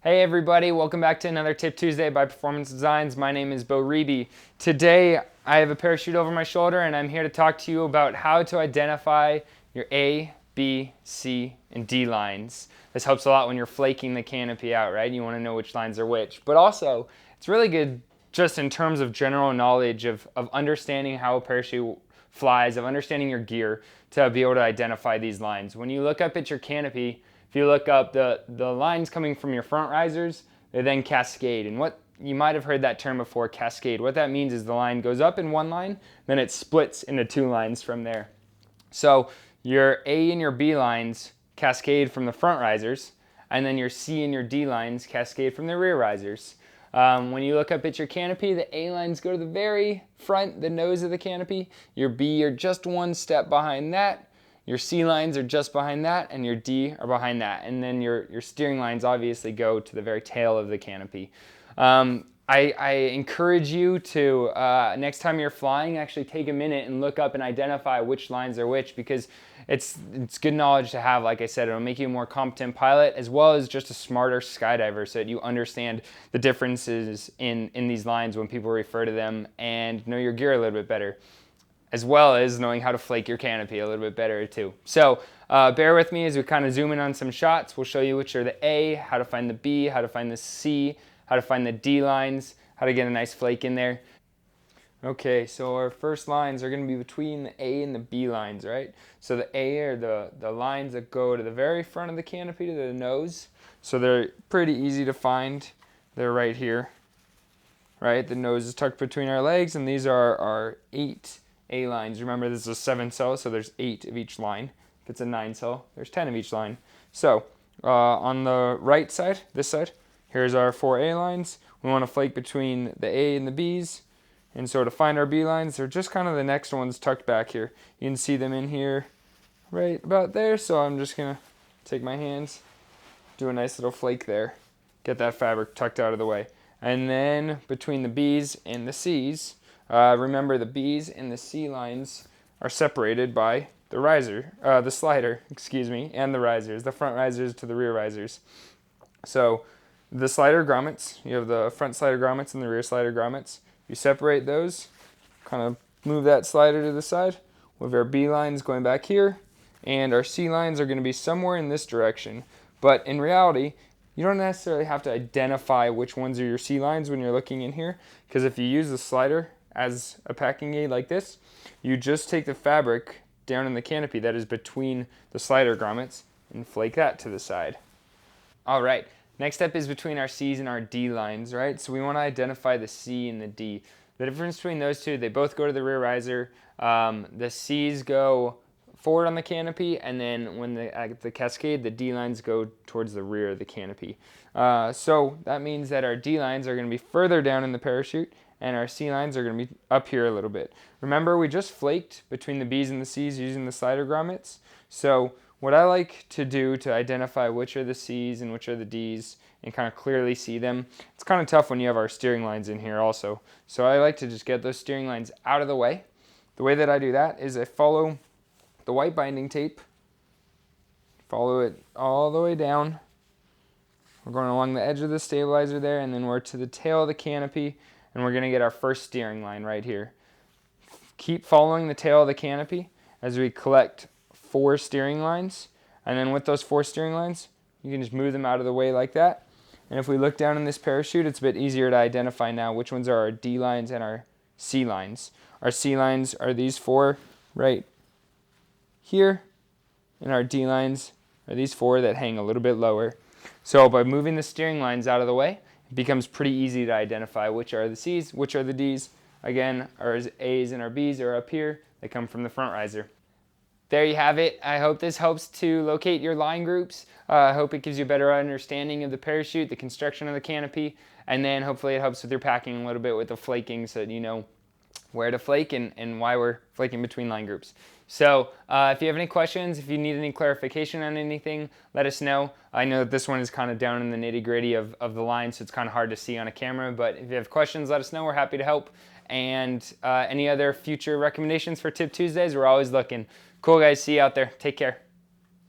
Hey everybody, welcome back to another Tip Tuesday by Performance Designs. My name is Bo Reeby. Today I have a parachute over my shoulder and I'm here to talk to you about how to identify your A, B, C, and D lines. This helps a lot when you're flaking the canopy out, right? You want to know which lines are which. But also, it's really good just in terms of general knowledge of understanding how a parachute flies, of understanding your gear to be able to identify these lines. When you look up at your canopy, if you look up the lines coming from your front risers, they then cascade. And what you might have heard that term before, cascade. What that means is the line goes up in one line, then it splits into two lines from there. So your A and your B lines cascade from the front risers, and then your C and your D lines cascade from the rear risers. When you look up at your canopy, the A lines go to the very front, the nose of the canopy. Your B are just one step behind that. Your C lines are just behind that, and your D are behind that. And then your steering lines obviously go to the very tail of the canopy. I encourage you to, next time you're flying, actually take a minute and look up and identify which lines are which, because it's good knowledge to have. Like I said, it'll make you a more competent pilot as well as just a smarter skydiver, so that you understand the differences in these lines when people refer to them and know your gear a little bit better, as well as knowing how to flake your canopy a little bit better too. So bear with me as we kind of zoom in on some shots. We'll show you which are the A, how to find the B, how to find the C, how to find the D lines, how to get a nice flake in there. Okay, so our first lines are going to be between the A and the B lines, right? So the A are the lines that go to the very front of the canopy, to the nose. So they're pretty easy to find. They're right here, right? The nose is tucked between our legs, and these are our 8 A lines. Remember, this is a 7 cell, so there's 8 of each line. If it's a 9 cell, there's 10 of each line. So on the right side, this side, here's our 4 A lines. We want to flake between the A and the B's. And so to find our B lines, they're just kind of the next ones tucked back here. You can see them in here right about there. So I'm just going to take my hands, do a nice little flake there, get that fabric tucked out of the way. And then between the B's and the C's, remember the B's and the C lines are separated by the slider, and the risers, the front risers to the rear risers. So the slider grommets, you have the front slider grommets and the rear slider grommets. You separate those, kind of move that slider to the side. We have our B lines going back here, and our C lines are going to be somewhere in this direction. But in reality, you don't necessarily have to identify which ones are your C lines when you're looking in here, because if you use the slider as a packing aid like this, you just take the fabric down in the canopy that is between the slider grommets and flake that to the side. All right. Next step is between our C's and our D lines, right? So we want to identify the C and the D. The difference between those two, they both go to the rear riser. The C's go forward on the canopy, and then when the cascade, the D lines go towards the rear of the canopy. So that means that our D lines are going to be further down in the parachute, and our C lines are going to be up here a little bit. Remember, we just flaked between the B's and the C's using the slider grommets. So what I like to do to identify which are the C's and which are the D's and kind of clearly see them, it's kind of tough when you have our steering lines in here also. So I like to just get those steering lines out of the way. The way that I do that is I follow the white binding tape, follow it all the way down. We're going along the edge of the stabilizer there, and then we're to the tail of the canopy, and we're going to get our first steering line right here. Keep following the tail of the canopy as we collect 4 steering lines, and then with those 4 steering lines, you can just move them out of the way like that. And if we look down in this parachute, it's a bit easier to identify now which ones are our D lines and our C lines. Our C lines are these 4 right here, and our D lines are these 4 that hang a little bit lower. So by moving the steering lines out of the way, it becomes pretty easy to identify which are the C's, which are the D's. Again, our A's and our B's are up here. They come from the front riser. There you have it. I hope this helps to locate your line groups. I hope it gives you a better understanding of the parachute, the construction of the canopy, and then hopefully it helps with your packing a little bit with the flaking, so that you know where to flake and why we're flaking between line groups. So if you have any questions, if you need any clarification on anything, let us know. I know that this one is kind of down in the nitty-gritty of the line, so it's kind of hard to see on a camera, but if you have questions, let us know. We're happy to help. And any other future recommendations for Tip Tuesdays, we're always looking. Cool, guys. See you out there. Take care.